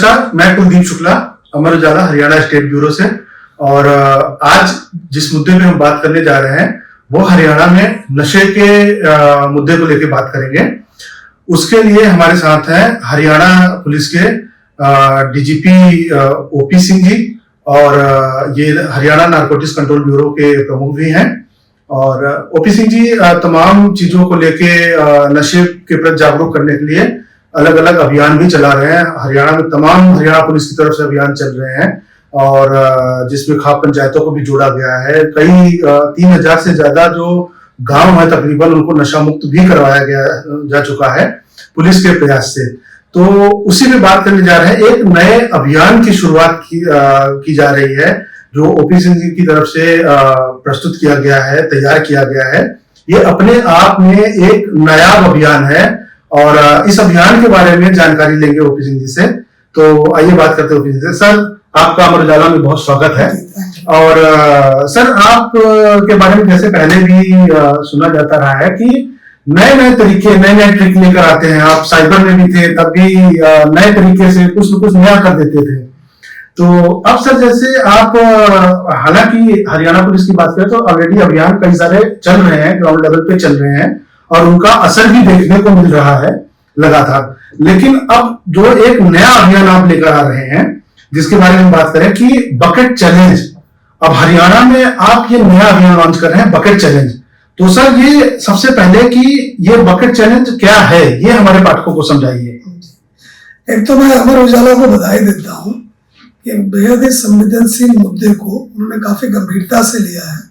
नमस्कार, मैं Kuldeep Shukla, Amar Ujala Haryana state bureau से। और आज जिस मुद्दे पे हम बात करने जा रहे हैं वो हरियाणा में नशे के मुद्दे को लेकर बात करेंगे। उसके लिए हमारे साथ हैं हरियाणा पुलिस के डीजीपी ओपी सिंह जी, और ये हरियाणा नारकोटिक्स कंट्रोल ब्यूरो के प्रमुख भी हैं। और ओपी सिंह जी तमाम चीजों को लेके नशे के प्रति जागरूक करने के लिए अलग अलग अभियान भी चला रहे हैं। हरियाणा में तमाम हरियाणा पुलिस की तरफ से अभियान चल रहे हैं, और जिसमें खाप पंचायतों को भी जोड़ा गया है। कई 3000 से ज्यादा जो गांव है तकरीबन उनको नशा मुक्त भी करवाया जा चुका है पुलिस के प्रयास से। तो उसी में बात करने जा रहे हैं। एक नए अभियान की शुरुआत की जा रही है जो ओपी सिंह जी की तरफ से प्रस्तुत किया गया है, तैयार किया गया है। ये अपने आप में एक नायाब अभियान है, और इस अभियान के बारे में जानकारी लेंगे ओपी सिंह जी से। तो आइए बात करते हैं ओपी सिंह से। सर, आपका अमर उजाला में बहुत स्वागत है। और सर, आप के बारे में जैसे पहले भी सुना जाता रहा है कि नए नए तरीके, नए नए ट्रिक लेकर आते हैं। आप साइबर में भी थे, तब भी नए तरीके से कुछ न कुछ नया कर देते थे। तो अब सर, जैसे आप हालांकि हरियाणा पुलिस की बात करें तो ऑलरेडी अभियान कई सारे चल रहे हैं, ग्राउंड लेवल पे चल रहे हैं, और उनका असर भी देखने को मिल रहा है लगातार। लेकिन अब जो एक नया अभियान आप लेकर आ रहे हैं जिसके बारे में बात करें कि बकेट चैलेंज, अब हरियाणा में आप ये नया अभियान लॉन्च कर रहे हैं, बकेट चैलेंज। तो सर, ये सबसे पहले कि ये बकेट चैलेंज क्या है, ये हमारे पाठकों को समझाइए। एक तो मैं अमर उजाला को बधाई देता हूं कि बेहद ही संवेदनशील मुद्दे को उन्होंने काफी गंभीरता से लिया है।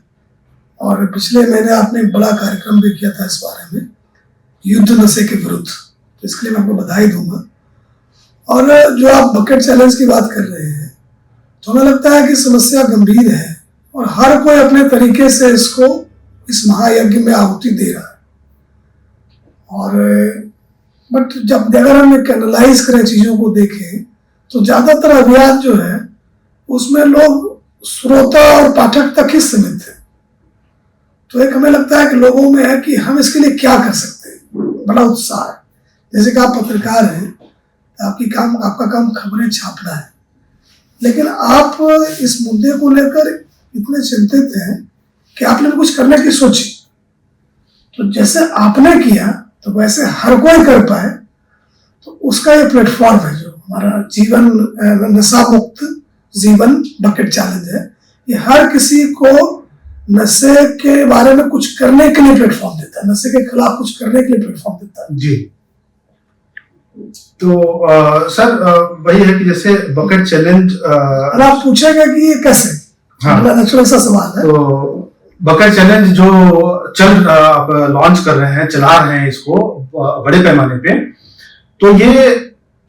और पिछले महीने आपने एक बड़ा कार्यक्रम भी किया था इस बारे में, युद्ध नशे के विरुद्ध, तो इसके लिए मैं आपको बधाई दूंगा। और जो आप बकेट चैलेंज की बात कर रहे हैं, तो हमें लगता है कि समस्या गंभीर है और हर कोई अपने तरीके से इसको, इस महायज्ञ में आहुति दे रहा है। और बट जब अगर हम एनालाइज करें, चीजों को देखें, तो ज्यादातर अभियान जो है उसमें लोग श्रोता और पाठक तक ही सीमित है। तो एक हमें लगता है कि लोगों में है कि हम इसके लिए क्या कर सकते हैं, बड़ा उत्साह है। जैसे कि आप पत्रकार हैं, आपका काम खबरें छापना है, लेकिन आप इस मुद्दे को लेकर इतने चिंतित हैं कि आपने कुछ करने की सोची। तो जैसे आपने किया तो वैसे हर कोई कर पाए, तो उसका ये प्लेटफॉर्म है जो हमारा जीवन नशा मुक्त जीवन बकेट चैलेंज है। ये हर किसी को नशे के बारे में कुछ करने के लिए प्लेटफॉर्म देता है, नशे के खिलाफ कुछ करने के लिए प्लेटफॉर्म देता है जी। तो सर, वही है कि जैसे बकेट चैलेंज, आप पूछेंगे कि ये कैसे, हाँ, नेचुरल सा सवाल है। तो बकेट चैलेंज जो आप लॉन्च कर रहे हैं, चला रहे हैं इसको बड़े पैमाने पे, तो ये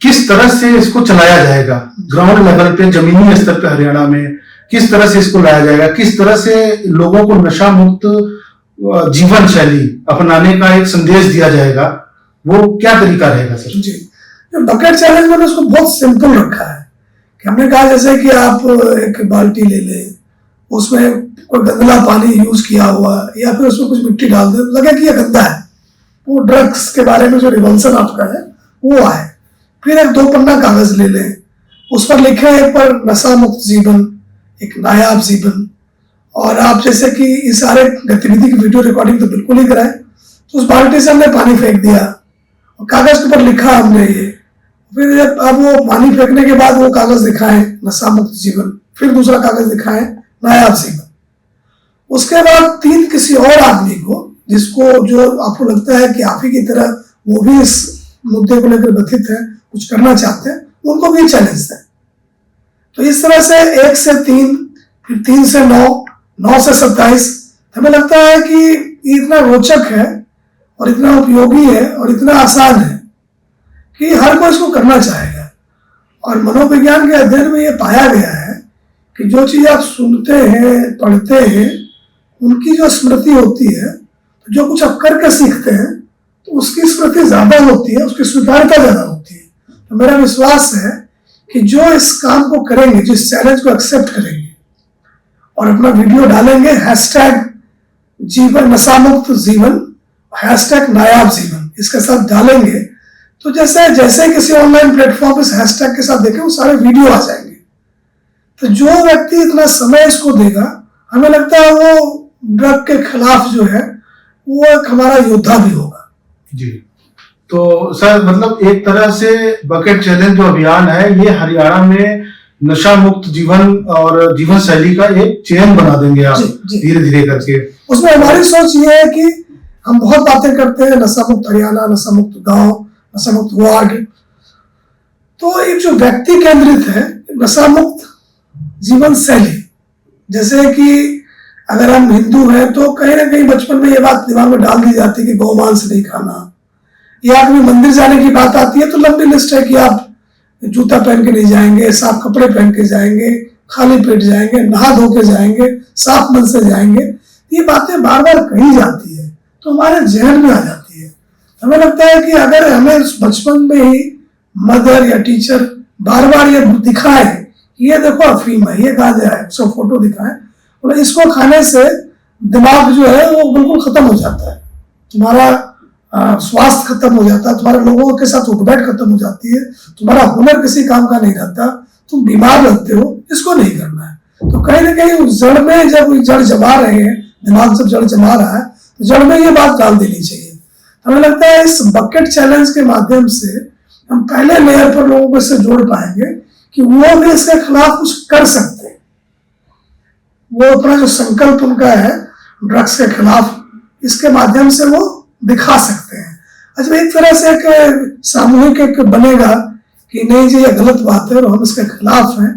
किस तरह से इसको चलाया जाएगा ग्राउंड लेवल पे, जमीनी स्तर पे हरियाणा में किस तरह से इसको लाया जाएगा, किस तरह से लोगों को नशा मुक्त जीवन शैली अपनाने का एक संदेश दिया जाएगा, वो क्या तरीका रहेगा सर? जी, बकेट चैलेंज मैंने उसको बहुत सिंपल रखा है कि हमने कहा जैसे कि आप एक बाल्टी ले लें, उसमें कोई गंदला पानी यूज किया हुआ या फिर उसमें कुछ मिट्टी डाल दे, लगे कि यह गंदा है, वो ड्रग्स के बारे में जो रिवल्सन आपका है वो आए। फिर एक 2 पन्ना कागज ले लें, उस पर लिखे एक पर नशा मुक्त जीवन, एक नायाब जीवन। और आप जैसे कि इस सारे गतिविधि की वीडियो रिकॉर्डिंग तो बिल्कुल ही कराए, तो उस बाल्टी से हमने पानी फेंक दिया और कागज के ऊपर लिखा हमने ये। फिर अब वो पानी फेंकने के बाद वो कागज दिखाएं नशा मुक्त जीवन, फिर दूसरा कागज दिखाएं नायाब जीवन। उसके बाद 3 किसी और आदमी को, जिसको जो आपको लगता है कि आप ही की तरह वो भी इस मुद्दे को लेकर व्यथित है, कुछ करना चाहते हैं, उनको भी चैलेंज दें। तो इस तरह से 1 से 3, फिर 3 से 9, 9 से 27, हमें लगता है कि ये इतना रोचक है और इतना उपयोगी है और इतना आसान है कि हर कोई इसको करना चाहेगा। और मनोविज्ञान के अध्ययन में ये पाया गया है कि जो चीज आप सुनते हैं, पढ़ते हैं, उनकी जो स्मृति होती है, तो जो कुछ आप करके सीखते हैं तो उसकी स्मृति ज्यादा होती है, उसकी स्वीकार्यता ज्यादा होती है। तो मेरा विश्वास है कि जो इस काम को करेंगे, जिस चैलेंज को एक्सेप्ट करेंगे और अपना वीडियो डालेंगे, #जीवन नशा मुक्त जीवन, #नायाब जीवन, इसके साथ डालेंगे, तो जैसे जैसे किसी ऑनलाइन प्लेटफॉर्म इस हैशटैग के साथ देखें वो सारे वीडियो आ जाएंगे। तो जो व्यक्ति इतना समय इसको देगा, हमें लगता है वो ड्रग के खिलाफ जो है वो एक हमारा योद्धा भी होगा। जी, तो सर मतलब एक तरह से बकेट चैलेंज जो अभियान है ये हरियाणा में नशा मुक्त जीवन और जीवन शैली का एक चेन बना देंगे आप धीरे धीरे करके। उसमें हमारी सोच ये है कि हम बहुत बातें करते हैं नशा मुक्त हरियाणा, नशा मुक्त गांव, नशा मुक्त वार्ड, तो एक जो व्यक्ति केंद्रित है नशा मुक्त जीवन शैली, जैसे कि अगर हम हिंदू हैं तो कहीं ना कहीं बचपन में ये बात दिमाग में डाल दी जाती है कि गौ मांस नहीं खाना, या कभी मंदिर जाने की बात आती है तो लंबी लिस्ट है कि आप जूता पहन के नहीं जाएंगे, साफ कपड़े पहन के जाएंगे, खाली पेट जाएंगे, नहा धो के जाएंगे, साफ मन से जाएंगे। ये बातें बार बार कही जाती है तो हमारे जहन में आ जाती है। हमें लगता है कि अगर हमें बचपन में ही मदर या टीचर बार बार ये दिखाए कि ये देखो अफीम है, ये गांजा है, सब फोटो दिखाए, और इसको खाने से दिमाग जो है वो बिल्कुल खत्म हो जाता है, तुम्हारा स्वास्थ्य खत्म हो जाता है, तुम्हारे लोगों के साथ उठबैठ खत्म हो जाती है, तुम्हारा हुनर किसी काम का नहीं रहता, तुम बीमार रहते हो, इसको नहीं करना है। तो कहीं ना कहीं उस जड़ में जब जड़ जमा रहे हैं, दिमाग सब जड़ जमा रहा है, तो जड़ में ये बात डाल देनी चाहिए। हमें लगता है इस बकेट चैलेंज के माध्यम से हम पहले लेयर पर लोगों को इससे जोड़ पाएंगे कि वो भी इसके खिलाफ कुछ कर सकते हैं। वो अपना जो संकल्प उनका है ड्रग्स के खिलाफ, इसके माध्यम से वो दिखा सकते हैं। अच्छा, एक तरह से एक सामूहिक एक बनेगा कि नहीं जी ये गलत बात है और हम इसके खिलाफ हैं,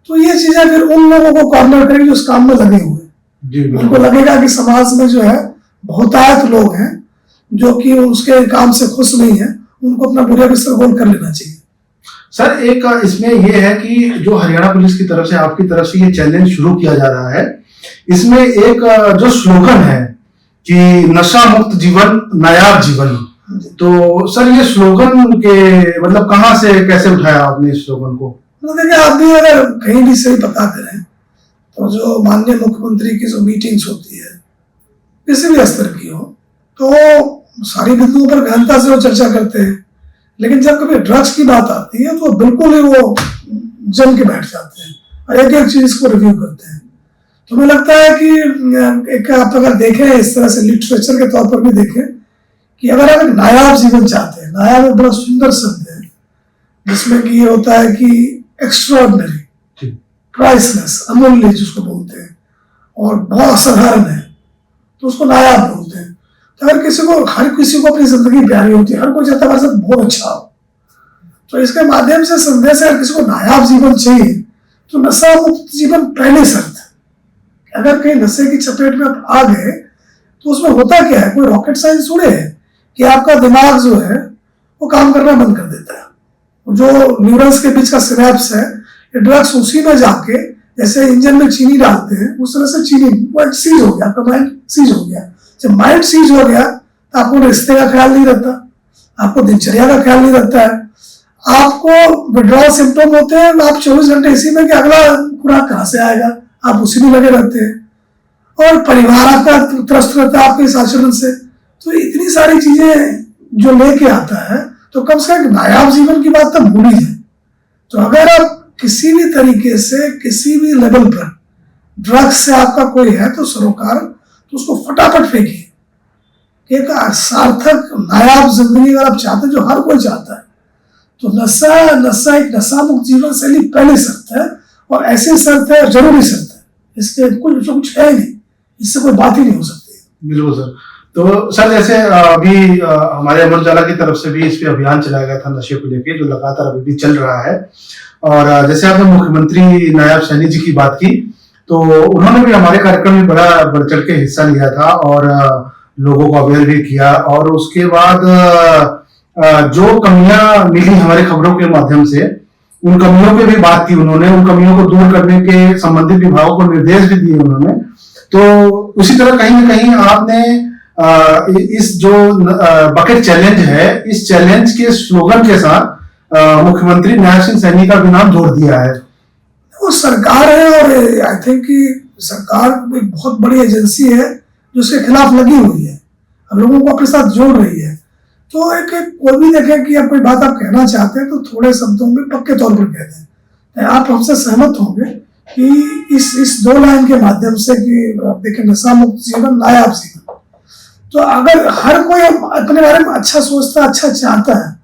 तो ये चीजें फिर उन लोगों को कॉर्नर करेंगे जो इस काम में लगे हुए हैं। उनको लगेगा कि समाज में जो है बहुतायत लोग हैं जो कि उसके काम से खुश नहीं है, उनको अपना बुरा बिस्तर गोल कर लेना चाहिए। सर एक इसमें ये है कि जो हरियाणा पुलिस की तरफ से आपकी तरफ से ये चैलेंज शुरू किया जा रहा है, इसमें एक जो स्लोगन है कि नशा मुक्त जीवन नायाब जीवन, तो सर ये स्लोगन के मतलब कहाँ से कैसे उठाया आपने इस स्लोगन को? देखिए, आप भी अगर कहीं भी सही पता करें तो जो माननीय मुख्यमंत्री की जो मीटिंग्स होती है किसी भी स्तर की हो, तो सारी बिंदुओं पर गहनता से वो चर्चा करते हैं, लेकिन जब कभी ड्रग्स की बात आती है तो बिल्कुल ही वो जम के बैठ जाते हैं और एक एक चीज को रिव्यू करते हैं। तो मुझे लगता है कि एक आप अगर देखें इस तरह से लिटरेचर के तौर पर भी देखें कि अगर आप एक नायाब जीवन चाहते हैं, नायाब एक बड़ा सुंदर शब्द है जिसमें कि ये होता है कि एक्स्ट्राऑर्डिनरी, प्राइसलेस, अमूल्य जिसको बोलते हैं, और बहुत असाधारण है तो उसको नायाब बोलते हैं। तो अगर किसी को, हर किसी को अपनी जिंदगी प्यारी होती है, हर कोई चाहता है हमारे साथ बहुत अच्छा हो, तो इसके माध्यम से संदेश है अगर किसी को नायाब जीवन चाहिए तो नशा मुक्त जीवन पहले शर्त है। अगर कहीं नशे की चपेट में आप आ गए तो उसमें होता क्या है, कोई रॉकेट साइंस थोड़े है कि आपका दिमाग जो है वो काम करना बंद कर देता है। जो न्यूरॉन्स के बीच का सिनेप्स है, ये ड्रग्स उसी में जाके जैसे इंजन में चीनी डालते हैं उस तरह से चीनी वो सीज हो गया, आपका माइंड सीज हो गया। जब माइंड सीज हो गया तो आपको रिश्ते का ख्याल नहीं रहता, आपको दिनचर्या का ख्याल नहीं रहता है, आपको विड्रॉल सिम्टम होते हैं, आप 24 घंटे इसी में कि अगला खुराक कहाँ से आएगा, आप उसी में लगे रहते हैं, और परिवार आपका त्रस्त रहता है आपके इस आचरण से। तो इतनी सारी चीजें जो लेके आता है, तो कम से कम नायाब जीवन की बात तब भूली जाए। तो अगर आप किसी भी तरीके से किसी भी लेवल पर ड्रग्स से आपका कोई है तो सरोकार, तो उसको फटाफट फेंकिए। एक सार्थक नायाब जिंदगी अगर आप चाहते हैं, जो हर कोई चाहता है, तो नशा एक नशा मुक्त जीवन शैली पहली शर्त है, और ऐसी शर्त है, जरूरी शर्त है, इसके कुछ है नहीं, इससे कोई बात ही नहीं हो सकती। बिल्कुल सर। तो सर जैसे अभी हमारे अमर उजाला की तरफ से भी इस पे अभियान चलाया गया था नशे को लेके, जो लगातार अभी भी चल रहा है, और जैसे आपने मुख्यमंत्री नायब सैनी जी की बात की, तो उन्होंने भी हमारे कार्यक्रम में बड़ा बढ़ चढ़ के हिस्सा लिया था और लोगों को अवेयर भी किया, और उसके बाद जो कमियां मिली हमारे खबरों के माध्यम से, उन कमियों पे भी बात की उन्होंने, उन कमियों को दूर करने के संबंधित विभागों को निर्देश भी दिए उन्होंने। तो उसी तरह कहीं ना कहीं आपने इस जो बकेट चैलेंज है, इस चैलेंज के स्लोगन के साथ मुख्यमंत्री नायब सिंह सैनी का भी नाम जोड़ दिया है। वो सरकार है, और आई थिंक कि सरकार एक बहुत बड़ी एजेंसी है जो उसके खिलाफ लगी हुई है, हम लोगों को अपने साथ जोड़ रही है। तो एक कोई भी देखे कि आप कोई बात आप कहना चाहते हैं तो थोड़े शब्दों में पक्के तौर पर कह दें। आप हमसे सहमत होंगे कि इस 2 लाइन के माध्यम से कि आप देखें नशा मुक्त जीवन नायाब जीवन, तो अगर हर कोई अपने बारे में अच्छा सोचता अच्छा चाहता है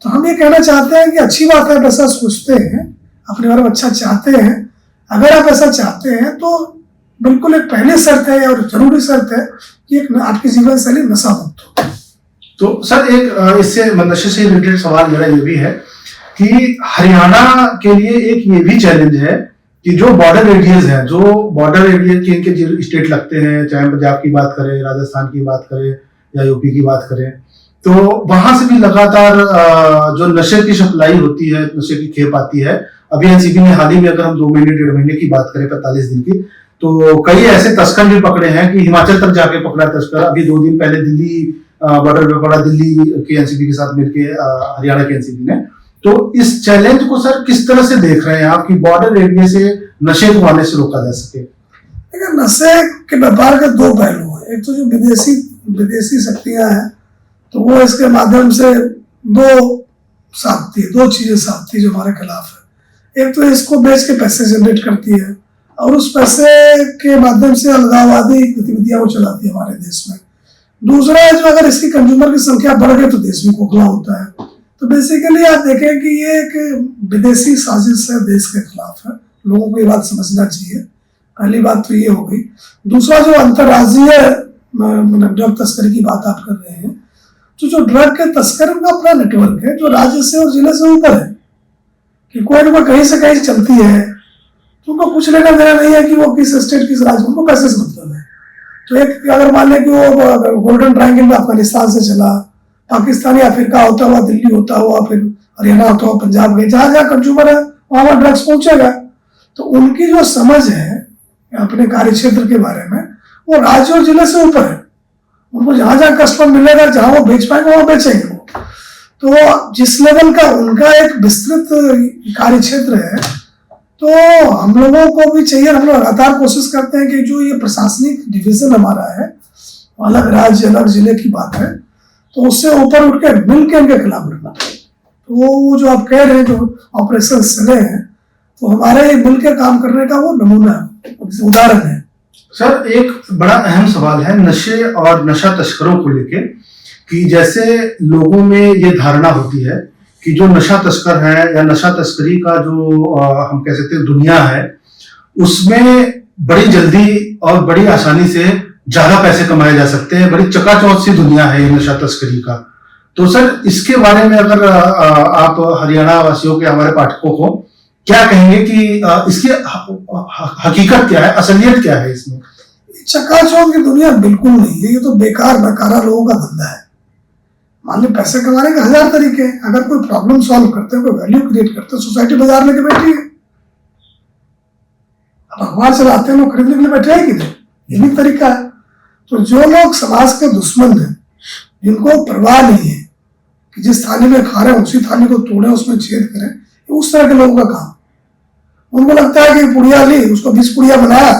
तो हम ये कहना चाहते हैं कि अच्छी बात है, आप ऐसा सोचते हैं, अपने बारे में अच्छा चाहते हैं। अगर आप ऐसा चाहते हैं तो बिल्कुल एक पहली शर्त है और जरूरी शर्त है कि एक आपकी जीवन शैली नशा मुक्त हो। तो सर एक इससे नशे से रिलेटेड सवाल मेरा ये भी है कि हरियाणा के लिए एक ये भी चैलेंज है कि जो बॉर्डर एरियाज हैं, जो बॉर्डर एरिया के इनके स्टेट लगते हैं, चाहे पंजाब की बात करें, राजस्थान की बात करें या यूपी की बात करें, तो वहां से भी लगातार जो नशे की सप्लाई होती है, नशे की खेप आती है। अभी एनसीबी ने हाल ही में अगर हम 2 महीने 1.5 महीने की बात करें 45 दिन की, तो कई ऐसे तस्कर भी पकड़े हैं कि हिमाचल तक जाके पकड़ा तस्कर। अभी 2 दिन पहले दिल्ली बॉर्डर पे पड़ा, दिल्ली के एनसीबी के साथ मिलके हरियाणा के एनसीबी ने। तो इस चैलेंज को सर किस तरह से देख रहे हैं आप कि बॉर्डर एरिया से नशे को आने से रोका जा सके? देखिए, नशे के व्यापार के 2 पहलू हैं। एक तो जो विदेशी शक्तियां हैं तो वो इसके माध्यम से 2 चीजें साधती जो हमारे खिलाफ है। एक तो इसको बेच के पैसे जनरेट करती है और उस पैसे के माध्यम से अलगाववादी गतिविधियां वो चलाती है हमारे देश में। दूसरा है जो अगर इसकी कंज्यूमर की संख्या बढ़ गई तो देश भी खोखला होता है। तो बेसिकली आप देखें कि ये एक विदेशी साजिश है, देश के खिलाफ है। लोगों को ये बात समझना चाहिए। पहली बात तो ये हो गई। दूसरा जो अंतर्राज्यीय ड्रग तस्करी की बात आप कर रहे हैं, तो जो ड्रग के तस्करों का अपना नेटवर्क है जो राज्य से और जिले से ऊपर है, कि कोई ना कोई कहीं से कहीं चलती है, तो उनको कुछ लेना देना नहीं है कि वो किस स्टेट किस राज्य, उनको पैसे से मतलब है। तो एक अगर मान लें कि वो गोल्डन ट्रायंगल में अफगानिस्तान से चला, पाकिस्तान या अफ्रीका होता हुआ, दिल्ली होता हुआ, फिर हरियाणा होता हुआ, पंजाब गए, जहां जहां कंज्यूमर है वहां ड्रग्स पहुंचेगा। तो उनकी जो समझ है अपने कार्य क्षेत्र के बारे में वो राज्य और जिले से ऊपर है। उनको जहां जहां कस्टमर मिलेगा, जहां वो बेच पाएंगे वहां बेचेंगे वो। तो जिस लेवल का उनका एक विस्तृत कार्य क्षेत्र है, तो हम लोगों को भी चाहिए, हम लोग लगातार कोशिश करते हैं कि जो ये प्रशासनिक डिवीजन हमारा है, अलग राज्य अलग जिले की बात है, तो उससे ऊपर उठ के मिल के इनके खिलाफ लड़ना। तो वो जो आप कह रहे हैं जो ऑपरेशन चले हैं, तो हमारे मिल के काम करने का वो नमूना उदाहरण है। सर एक बड़ा अहम सवाल है नशे और नशा तस्करों को लेके, कि जैसे लोगों में ये धारणा होती है कि जो नशा तस्कर है या नशा तस्करी का जो हम कह सकते हैं दुनिया है, उसमें बड़ी जल्दी और बड़ी आसानी से ज्यादा पैसे कमाए जा सकते हैं। बड़ी चकाचौंध सी दुनिया है ये नशा तस्करी का। तो सर इसके बारे में अगर आप हरियाणा वासियों के, हमारे पाठकों को क्या कहेंगे कि इसकी हकीकत क्या है, असलियत क्या है इसमें? चकाचौंध की दुनिया बिल्कुल नहीं है। ये तो बेकार नकारा लोगों का धंधा है। मान लो पैसे कमाने के 1000 तरीके हैं। अगर कोई प्रॉब्लम सॉल्व करते हैं, कोई वैल्यू क्रिएट करते हैं, सोसाइटी बाजार लेके बैठी है। अब अखबार चलाते हैं लोग, खरीदने के लिए बैठे हैं किधर? ये भी तरीका है। तो जो लोग समाज के दुश्मन हैं, जिनको परवाह नहीं है कि जिस थाली में खा रहे हैं उसी थाली को तोड़े, उसमें छेद करें, उस तरह के लोगों का काम। उनको लगता है कि पुड़िया ली, उसको 20 पुड़िया बनाया,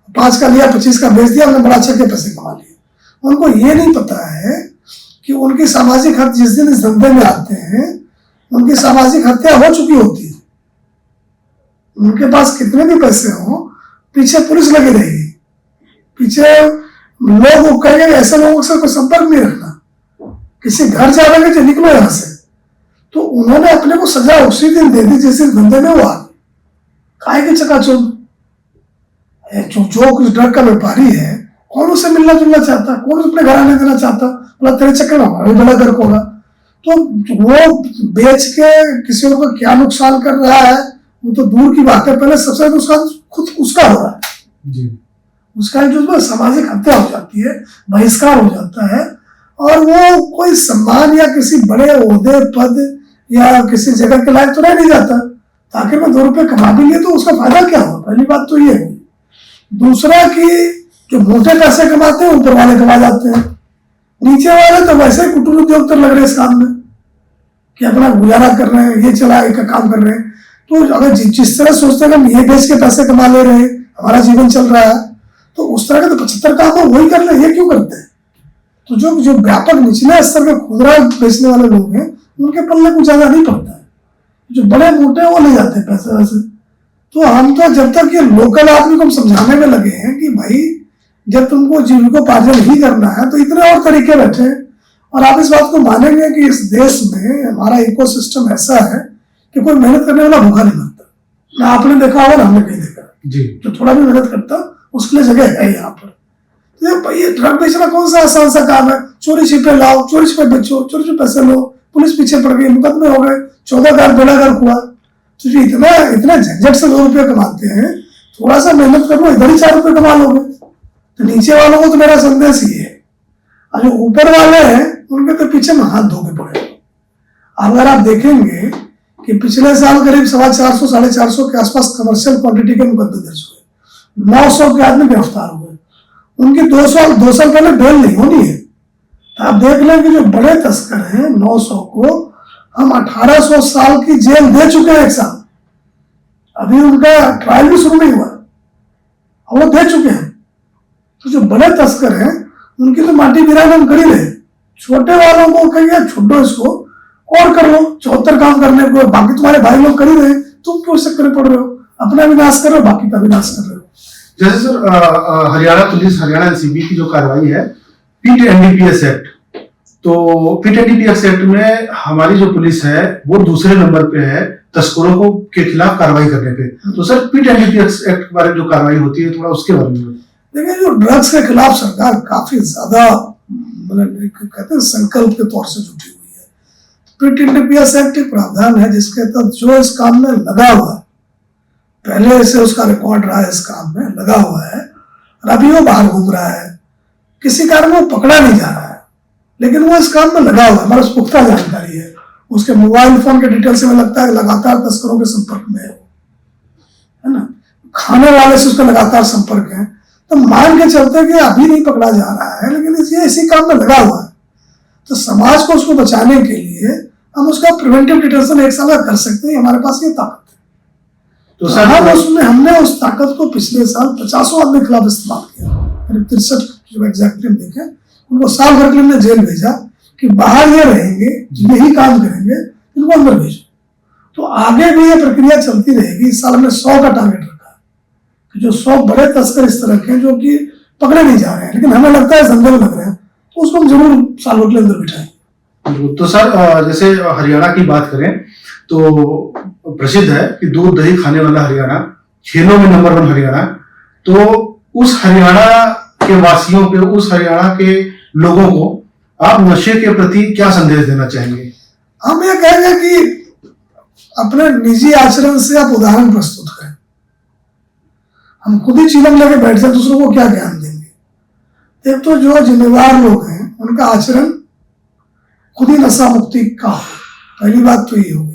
5 का लिया, 25 का बेच दिया, हमने बड़ा अच्छा के पैसे कमा लिए। उनको ये नहीं पता है कि उनकी सामाजिक हत्या, जिस दिन इस धंधे में आते हैं, उनकी सामाजिक हत्या हो चुकी होती है। उनके पास कितने भी पैसे हो, पीछे पुलिस लगी रहेगी, पीछे लोग कहेंगे ऐसे लोगों से कोई संपर्क नहीं रखना, किसी घर जाएंगे जो निकलो यहां से। तो उन्होंने अपने को सजा उसी दिन दे दी जिस दिन धंधे में वो आ गए। काहे की चकाचौंध? जो कुछ ड्रग का व्यापारी है, कौन उसे मिलना जुलना चाहता, कौन अपने घर आने देना चाहता? बोला तेरे चक्कर में हमारा बड़ा घर होगा। तो वो बेच के किसी और को क्या नुकसान कर रहा है वो तो दूर की बात है, पहले सबसे नुकसान खुद उसका हो रहा है जी। उसका जो सामाजिक हत्या हो जाती है, बहिष्कार हो जाता है, और वो कोई सम्मान या किसी बड़े ओहदे पद या किसी जगह के लायक तो नहीं जाता। ताकि मैं 2 रुपए कमा भी लिए तो उसका फायदा क्या हुआ? पहली बात तो ये है। दूसरा कि जो मोटे पैसे कमाते हैं ऊपर वाले कमा जाते हैं, नीचे वाले तो वैसे कुटुंब उद्योग तो लग रहे हैं इस काम में कि अपना गुजारा कर रहे हैं, ये चला का काम कर रहे हैं। तो अगर जिस तरह सोचते हैं हम ये बेच के पैसे कमा ले रहे हैं, हमारा जीवन चल रहा है, तो उस तरह के तो 75 काम है वही कर ले, ये क्यों करते हैं? तो जो जो व्यापक निचले स्तर के खुदरा बेचने वाले लोग हैं उनके पल्ले कुछ ज्यादा नहीं पड़ता है, जो बड़े मोटे हैं वो ले जाते हैं पैसे वैसे। तो हम तो जब तक ये लोकल आदमी को हम समझाने में लगे हैं कि भाई जब तुमको जीविकोपार्जन ही करना है तो इतने और तरीके बैठे हैं, और आप इस बात को मानेंगे कि इस देश में हमारा इकोसिस्टम ऐसा है कि कोई मेहनत करने वाला भूखा नहीं मरता। ना आपने देखा होगा ना हमने कहीं देखा जी। जो थोड़ा भी मेहनत करता उसके लिए जगह है यहाँ पर। तो ये ड्रग बेचना कौन सा आसान सा काम है? चोरी छिपे लाओ, चोरी छिपे बेचो, चोरी छिपे पैसे लो, पुलिस पीछे पड़ गई, मुकदमे हो गए, 14 बेड़ागर हुआ। तो जो इतना झंझट से 2 रुपये कमाते हैं, थोड़ा सा मेहनत कर लो इधर ही 4 रुपये कमा लोगे। तो नीचे वालों को तो मेरा संदेश ही है, और जो ऊपर वाले हैं उनके तो पीछे में हाथ धोके पड़े। अगर आप देखेंगे कि पिछले साल करीब 450 450 के आसपास कमर्शियल क्वांटिटी के मुकदमे दर्ज हुए, 900 के आदमी गिरफ्तार हुए। उनकी 2 साल पहले बेल नहीं होनी है। तो आप देख लें कि जो बड़े तस्कर हैं 900 को हम 1800 साल की जेल दे चुके हैं 1 साल, अभी उनका ट्रायल भी शुरू नहीं हुआ और वो दे चुके हैं। तो जो बड़े तस्कर हैं उनकी तो माटी गिराने हम कर ही रहे, छोटे वालों को कहिए छोड़ो इसको और कर लो 74 काम करने को, बाकी तुम्हारे भाई लोग कर ही रहे, तुम क्यों इससे करे पड़ रहे हो? अपना विनाश कर रहे हो, बाकी का विनाश कर रहे हो। जैसे sir Haryana police, Haryana NCB की जो कार्रवाई है पीट एनडीपीएस एक्ट, तो पीट एनडीपीएस एक्ट में हमारी जो पुलिस है वो दूसरे नंबर पे है तस्करों को के खिलाफ कार्रवाई करने पे। तो सर पीट एनडीपीएस एक्ट के बारे में जो कार्रवाई होती है थोड़ा उसके बारे में देखिए। जो ड्रग्स के खिलाफ सरकार काफी ज्यादा मतलब कहते हैं संकल्प के तौर से जुटी हुई है। पीट एनडीपीएस एक्ट एक प्रावधान है जिसके तहत जो इस काम में लगा हुआ है, पहले से उसका रिकॉर्ड रहा है, इस काम में लगा हुआ है और अभी वो बाहर घूम रहा है, किसी कारण वो पकड़ा नहीं जा रहा है, लेकिन वो इस काम में लगा हुआ है, हमारे पास पुख्ता जानकारी है, उसके मोबाइल फोन के डिटेल से हमें लगता है लगातार तस्करों के संपर्क में है ना, खाने वाले से उसका लगातार संपर्क है। तो मान के चलते कि अभी नहीं पकड़ा जा रहा है, लेकिन ये इसी काम में लगा हुआ है। तो समाज को उसको बचाने के लिए हम उसका प्रिवेंटिव डिटेंशन 1 साल का कर सकते हैं, हमारे पास ये ताकत है। तो सर हमने उस ताकत को पिछले साल 50 आदमी के खिलाफ इस्तेमाल किया, 63 जो एग्जैक्टली हम देखें, उनको साल भर के लिए जेल भेजा कि बाहर ये रहेंगे, यही काम करेंगे, इनको अंदर भेजो। तो आगे भी ये प्रक्रिया चलती रहेगी। इस साल हमने 100 का टारगेट रखा है कि जो 100 बड़े तस्कर इस तरह के जो कि पकड़े नहीं जा रहे हैं, लेकिन हमें लगता है संदेह लग रहे हैं, तो उसको हम जरूर साल भर के अंदर बिठाएंगे। तो सर जैसे हरियाणा की बात करें तो प्रसिद्ध है कि दूध दही खाने वाला हरियाणा, खेलों में नंबर 1 हरियाणा। तो उस हरियाणा के वासियों के, उस हरियाणा के लोगों को आप नशे के प्रति क्या संदेश देना चाहेंगे? हम ये कहेंगे कि अपने निजी आचरण से आप उदाहरण प्रस्तुत करें। हम खुद ही चीलम लेके बैठ जाए, दूसरों को क्या ज्ञान देंगे? एक तो जो जिम्मेवार लोग हैं उनका आचरण खुद ही नशा मुक्ति का हो, पहली बात तो ये होगी।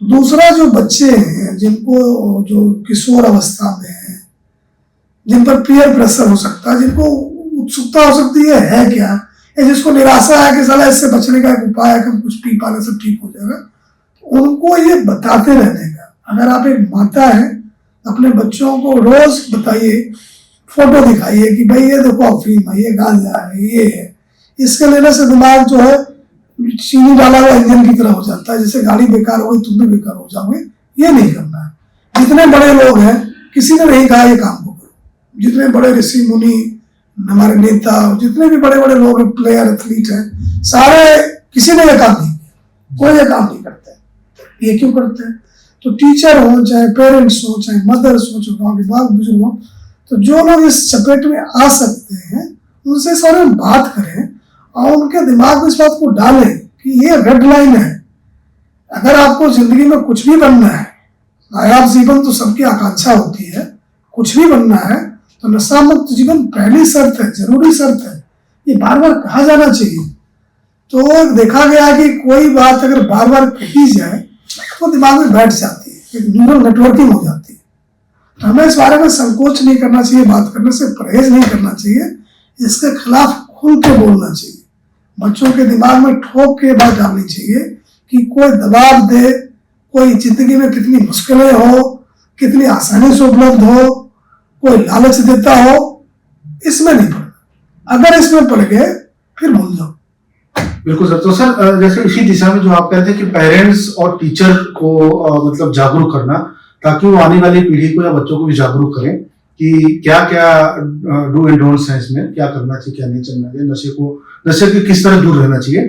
दूसरा, जो बच्चे हैं जिनको जो किशोर अवस्था में है, जिन पर पीयर प्रेशर हो सकता है, जिनको उत्सुकता हो सकती है क्या, या जिसको निराशा है कि साला इससे बचने का एक उपाय है कि हम कुछ पी पाने से ठीक हो जाएगा, तो उनको ये बताते रहने का। अगर आप एक माता है, अपने बच्चों को रोज बताइए, फोटो दिखाइए कि भाई ये देखो अफीम है, ये गांजा है, ये है, इसके लेने से दिमाग जो है चीनी डाला हुआ इंजन की तरह हो जाता है, जैसे गाड़ी बेकार हो गई तुम भी बेकार हो जाओगे। ये नहीं करना है। जितने बड़े लोग हैं किसी ने नहीं कहा ये काम को करो, जितने बड़े ऋषि मुनि, हमारे नेता, जितने भी बड़े बड़े लोग हैं, प्लेयर एथलीट हैं, सारे किसी ने ये काम नहीं किया, कोई ये काम नहीं करते। ये क्यों करते हैं? तो टीचर हो, चाहे पेरेंट्स हो, चाहे मदर्स हो, चाहे गाँव के बाग बुजुर्ग हो, तो जो लोग इस चपेट में आ सकते हैं उनसे सारे बात करें और उनके दिमाग में इस बात को डालें कि ये रेड लाइन है। अगर आपको जिंदगी में कुछ भी बनना है, नायाब जीवन तो सबकी आकांक्षा होती है, कुछ भी बनना है तो नशा मुक्त जीवन पहली शर्त है, जरूरी शर्त है। ये बार बार कहा जाना चाहिए। तो देखा गया कि कोई बात अगर बार बार कही जाए तो दिमाग में बैठ जाती है, एक न्यूरल नेटवर्किंग हो जाती है। तो हमें इस बारे में संकोच नहीं करना चाहिए, बात करने से परहेज नहीं करना चाहिए, इसके खिलाफ खुल के बोलना चाहिए। बच्चों के दिमाग में ठोक के बात डालनी चाहिए कि कोई दबाव दे, कोई जिंदगी में कितनी मुश्किलें हो, कितनी आसानी से उपलब्ध हो, कोई लालच देता हो, इसमें नहीं पड़ना। अगर इसमें पड़ गए फिर भूल जाओ। बिल्कुल सर। तो सर जैसे इसी दिशा में जो आप कहते हैं कि पेरेंट्स और टीचर को मतलब जागरूक करना, ताकि वो आने वाली पीढ़ी को या बच्चों को भी जागरूक करें कि क्या क्या डू एंड डोंट्स हैं, इसमें क्या करना चाहिए क्या नहीं करना चाहिए, नशे के किस तरह दूर रहना चाहिए।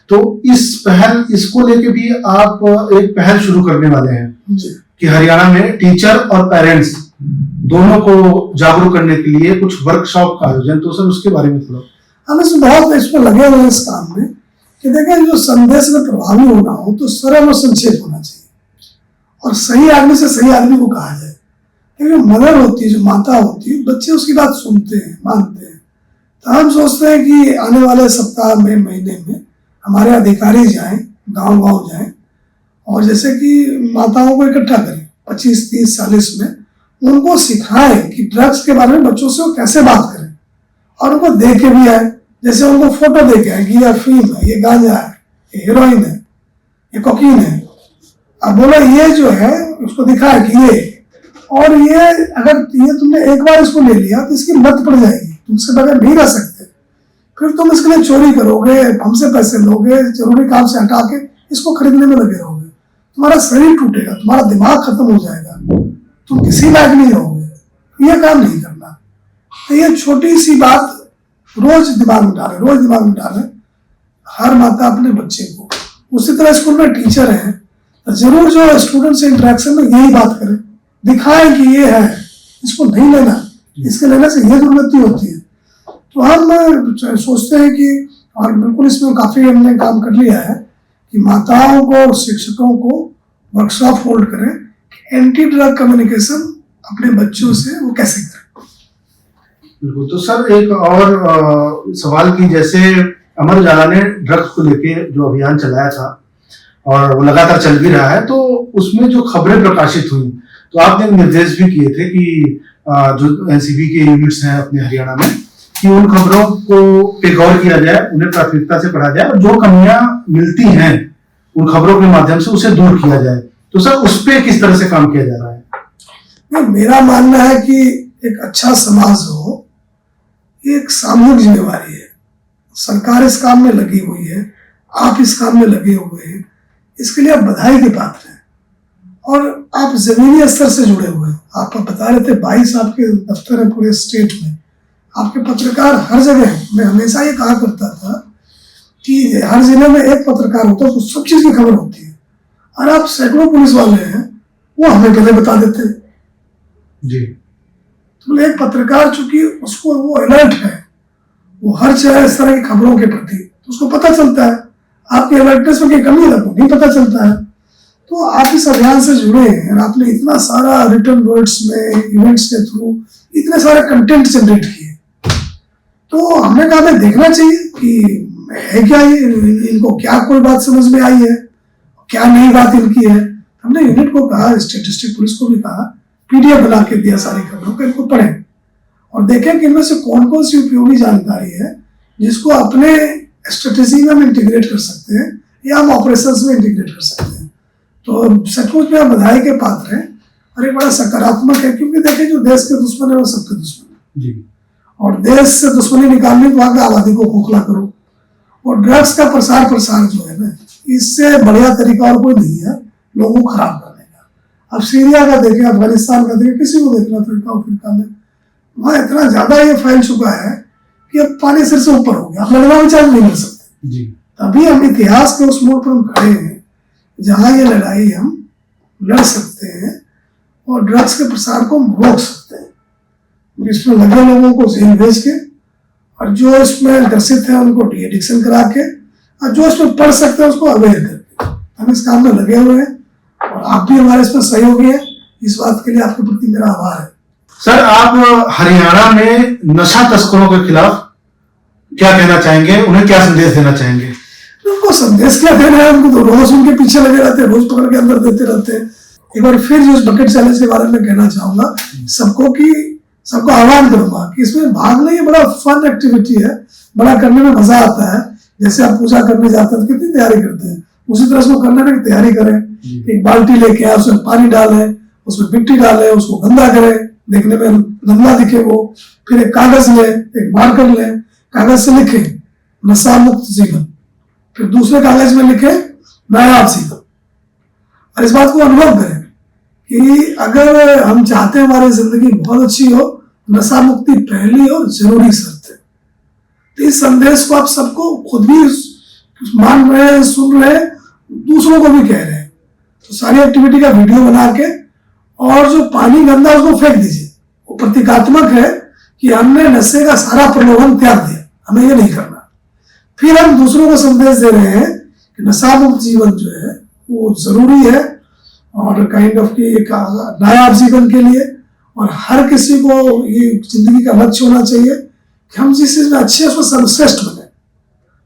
तो इसको लेके भी आप एक पहल शुरू करने वाले हैं जी। कि हरियाणा में टीचर और पेरेंट्स दोनों को जागरूक करने के लिए कुछ वर्कशॉप का आयोजन। तो सर उसके बारे में थोड़ा। हम इसमें लगे हुए हैं इस काम में कि देखें, जो संदेश में प्रभावी होना हो तो सरल और संक्षेप होना चाहिए और सही आदमी से सही आदमी को कहा जाए। क्योंकि मदर होती है, जो माता होती है, बच्चे उसकी बात सुनते हैं, मानते हैं। तो हम सोचते हैं कि आने वाले सप्ताह में, महीने में हमारे अधिकारी जाएं, गांव-गांव जाएं और जैसे कि माताओं को इकट्ठा करें 25, 30, 40 में, उनको सिखाएं कि ड्रग्स के बारे में बच्चों से वो कैसे बात करें और उनको दे के भी आए। जैसे उनको फोटो दे के आए कि ये अफीम है, ये गांजा है, ये हेरोइन है, ये कोकीन है। अब बोलो ये जो है उसको दिखाए कि ये, और ये अगर ये तुमने एक बार इसको ले लिया तो इसकी लत पड़ जाएगी, तुम इसके बगैर नहीं रह सकते। फिर तुम इसके लिए चोरी करोगे, हमसे पैसे लोगे, जरूरी काम से हटा के इसको खरीदने में लगे रहोगे, तुम्हारा शरीर टूटेगा, तुम्हारा दिमाग खत्म हो जाएगा, तुम किसी लायक नहीं रहोगे। ये काम नहीं करना। तो ये छोटी सी बात रोज दिमाग में डालें हर माता अपने बच्चे को। उसी तरह स्कूल में टीचर है तो जरूर जो स्टूडेंट से इंटरेक्शन में यही बात करें, दिखाएं कि ये है, इसको नहीं लेना, इसके लेने से ये दुर्गति होती है। तो हम सोचते हैं कि, और बिल्कुल इसमें काफी हमने काम कर लिया है कि माताओं को और शिक्षकों को वर्कशॉप होल्ड करें कि एंटी ड्रग कम्युनिकेशन अपने बच्चों से वो कैसे करें। बिल्कुल। तो सर एक और सवाल की, जैसे अमर उजाला ने ड्रग्स को लेके जो अभियान चलाया था और वो लगातार चल भी रहा है, तो उसमें जो खबरें प्रकाशित हुई तो आपने निर्देश भी किए थे कि जो एनसीबी के यूनिट्स हैं अपने हरियाणा में, कि उन खबरों को पे गौर किया जाए, उन्हें प्राथमिकता से पढ़ा जाए और जो कमियां मिलती हैं उन खबरों के माध्यम से उसे दूर किया जाए। तो सर उस पर किस तरह से काम किया जा रहा है? मेरा मानना है कि एक अच्छा समाज हो, ये एक सामूहिक जिम्मेवारी है। सरकार इस काम में लगी हुई है, आप इस काम में लगे हुए हैं, इसके लिए आप बधाई के पात्र हैं और आप जमीनी स्तर से जुड़े हुए हैं। आप बता रहे थे 22 आपके दफ्तर है पूरे स्टेट में, आपके पत्रकार हर जगह हैं। मैं हमेशा ये कहा करता था कि हर जिले में एक पत्रकार होता है, तो सब चीज की खबर होती है, और आप सैकड़ों पुलिस वाले हैं, वो हमें पहले बता देते जी। तो एक पत्रकार चूंकि उसको वो अलर्ट है, वो हर इस तरह की खबरों के प्रति, तो उसको पता चलता है। आपके अलर्टनेस में कमी है तो नहीं पता चलता है। तो आप इस अभियान से जुड़े हैं और आपने इतना सारा रिटर्न वर्ड्स में, इवेंट्स के थ्रू इतने सारे कंटेंट जनरेट किए, तो हमने कहा हमें देखना चाहिए कि है क्या ये, इनको क्या कोई बात समझ में आई है, क्या नई बात इनकी है। हमने यूनिट को कहा, स्टैटिस्टिक पुलिस को भी कहा, पीडीएफ बना के दिया सारी खबरों को, इनको पढ़ें और देखें कि इनमें से कौन कौन सी उपयोगी जानकारी है जिसको अपने स्ट्रेटेजी में हम इंटीग्रेट कर सकते हैं या हम ऑपरेशंस में इंटीग्रेट कर सकते हैं। तो सचमुच में बधाई के पात्र हैं और एक बड़ा सकारात्मक है, क्योंकि देखिए जो देश के दुश्मन है वो सबके दुश्मन है जी। और देश से दुश्मनी निकालनी तो वहां की आबादी को खोखला करो। और ड्रग्स का प्रसार जो है ना, इससे बढ़िया तरीका और कोई नहीं है लोगों को खराब करने का। अब सीरिया का देखें, अफगानिस्तान का देखें, किसी को देखना अफ्रीका में, वहां इतना ज्यादा ये फैल चुका है कि अब पानी सिर से ऊपर हो गया, अब लड़ना भी चाहे नहीं मिल सकते जी। तभी हम इतिहास के उस मोड़ पर हम खड़े हैं जहां ये लड़ाई हम लड़ सकते हैं और ड्रग्स के प्रसार को हम रोक सकते हैं। इसमें लगे लोगों को जेल भेज के और जो इसमें ग्रसित है उनको डी एडिक्शन करा के और जो इसमें पढ़ सकते हैं उसको अवेयर करके हम इस काम में लगे हुए हैं और आप भी हमारे इसमें सहयोगी हैं। इस बात के लिए आपके प्रति मेरा आभार है। सर आप हरियाणा में नशा तस्करों के खिलाफ क्या कहना चाहेंगे, उन्हें क्या संदेश देना चाहेंगे? उनको संदेश क्या देना है, उनको तो रोज उनके पीछे लगे रहते हैं, रोज पकड़ के अंदर देते रहते हैं। एक बार फिर जो बकेट चैलेंज के बारे में कहना चाहूंगा सबको आह्वान करूंगा कि इसमें भाग लें। ये बड़ा फन एक्टिविटी है, बड़ा करने में मजा आता है। जैसे आप पूजा करने जाते हैं तो कितनी तैयारी करते हैं, उसी तरह उसको करने में तैयारी करें। एक बाल्टी लेके आए, उसमें पानी डालें, उसमें मिट्टी डालें, उसको गंदा करें, देखने में गंदा दिखे वो, फिर एक कागज लें, एक मार्कर लें, कागज से लिखें नशा मुक्त जीवन, फिर दूसरे कागज में लिखे नायाब जीवन। और इस बात को अनुभव करें कि अगर हम चाहते हैं हमारी जिंदगी बहुत अच्छी हो, नशा मुक्ति पहली और जरूरी शर्त है। तो इस संदेश को आप सबको खुद भी मान रहे हैं, सुन रहे हैं, दूसरों को भी कह रहे हैं। तो सारी एक्टिविटी का वीडियो बना के, और जो पानी गंदा उसको फेंक दीजिए। वो प्रतीकात्मक है कि हमने नशे का सारा प्रलोभन त्याग दिया, हमें ये नहीं करना। फिर हम दूसरों को संदेश दे रहे हैं कि नशा मुक्त जीवन जो है वो जरूरी है, और काइंड ऑफ की एक नायाब जीवन के लिए। और हर किसी को ये जिंदगी का लक्ष्य होना चाहिए कि हम जिस चीज में अच्छे हैं उसमें सर्वश्रेष्ठ बने।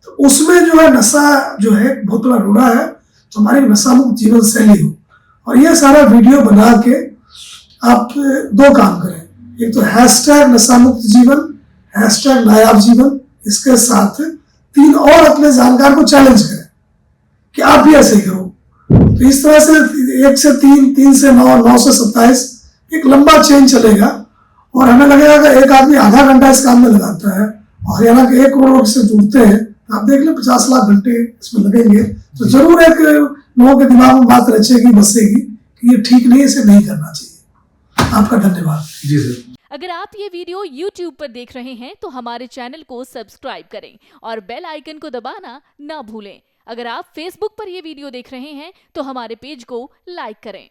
तो उसमें जो है नशा जो है बहुत बड़ा रोड़ा है, तो हमारी नशा मुक्त जीवन शैली हो। और ये सारा वीडियो बना के आप दो काम करें, एक तो हैशटैग नशा मुक्त जीवन, हैशटैग नायाब जीवन, इसके साथ 3 और अपने जानकार को चैलेंज करें कि आप भी ऐसे ही करो। तो इस तरह से 1 से 3, 3 से 9, 9 से 27 एक लंबा चेन चलेगा। और हमें लगेगा कि एक आदमी आधा घंटा इस काम में लगाता है, और हरियाणा के 1 करोड़ लोग से जुड़ते हैं, तो आप देख लें 50 लाख घंटे इसमें लगेंगे। तो जरूर एक लोगों के दिमाग में बात रचेगी, बसेगी कि ये ठीक नहीं, इसे नहीं करना चाहिए। आपका धन्यवाद। जी सर। अगर आप ये वीडियो YouTube पर देख रहे हैं तो हमारे चैनल को सब्सक्राइब करें और बेल आइकन को दबाना ना भूलें। अगर आप Facebook पर ये वीडियो देख रहे हैं तो हमारे पेज को लाइक करें।